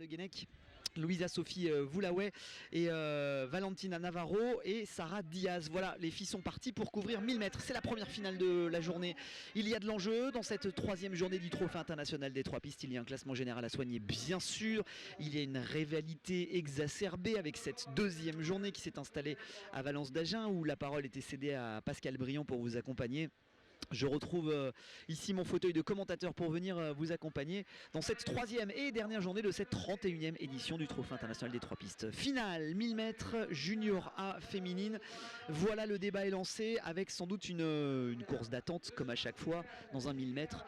Le Guenec, Louisa Sophie Voulaway et Valentina Navarro et Sarah Diaz. Voilà, les filles sont parties pour couvrir 1000 mètres. C'est la première finale de la journée. Il y a de l'enjeu dans cette troisième journée du Trophée international des 3 pistes. Il y a un classement général à soigner, bien sûr. Il y a une rivalité exacerbée avec cette deuxième journée qui s'est installée à Valence d'Agen, où la parole était cédée à Pascal Briand pour vous accompagner. Je retrouve ici mon fauteuil de commentateur pour venir vous accompagner dans cette troisième et dernière journée de cette 31e édition du Trophée international des 3 pistes. Finale 1000 mètres junior A féminine. Voilà, le débat est lancé avec sans doute une course d'attente comme à chaque fois dans un 1000 mètres.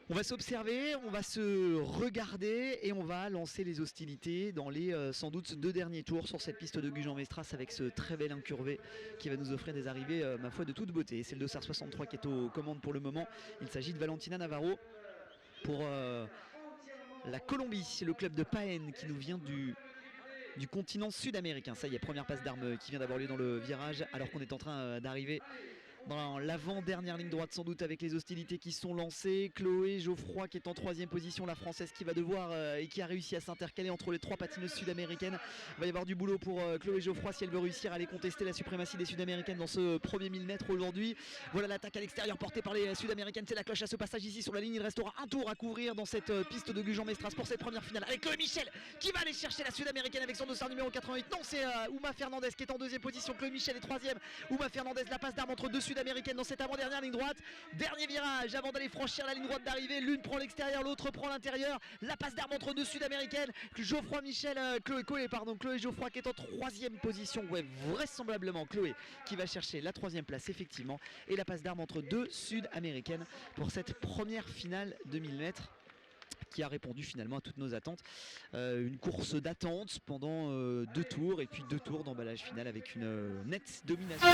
On va s'observer, on va se regarder et on va lancer les hostilités dans les sans doute 2 derniers tours sur cette piste de Gujan-Mestras avec ce très bel incurvé qui va nous offrir des arrivées ma foi de toute beauté. C'est le Dossard 63 qui est aux commandes pour le moment. Il s'agit de Valentina Navarro pour la Colombie, le club de Paen qui nous vient du continent sud-américain. Ça y est, première passe d'armes qui vient d'avoir lieu dans le virage alors qu'on est en train d'arriver dans l'avant-dernière ligne droite sans doute avec les hostilités qui sont lancées. Chloé Geoffroy qui est en 3e position, la française qui va devoir et qui a réussi à s'intercaler entre les 3 patineuses sud-américaines. Il va y avoir du boulot pour Chloé Geoffroy si elle veut réussir à aller contester la suprématie des sud-américaines dans ce premier 1000 mètres aujourd'hui. Voilà l'attaque à l'extérieur portée par les sud-américaines, c'est la cloche à ce passage ici sur la ligne. Il restera un tour à couvrir dans cette piste de Gujan-Mestras pour cette première finale avec Chloé Michel qui va aller chercher la sud-américaine avec son dossard numéro 88. Non, c'est Uma Fernandez qui est en 2e position. Chloé Michel est 3e. Uma Fernandez, la passe d'armes entre 2 sud-américaines dans cette avant-dernière ligne droite. Dernier virage avant d'aller franchir la ligne droite d'arrivée. L'une prend l'extérieur, l'autre prend l'intérieur. La passe d'armes entre 2 sud-américaines. Chloé Geoffroy qui est en 3e position. Ouais, vraisemblablement Chloé qui va chercher la 3e place effectivement. Et la passe d'armes entre 2 sud-américaines pour cette première finale de 1000 mètres qui a répondu finalement à toutes nos attentes. Une course d'attente pendant 2 tours et puis 2 tours d'emballage final avec une nette domination.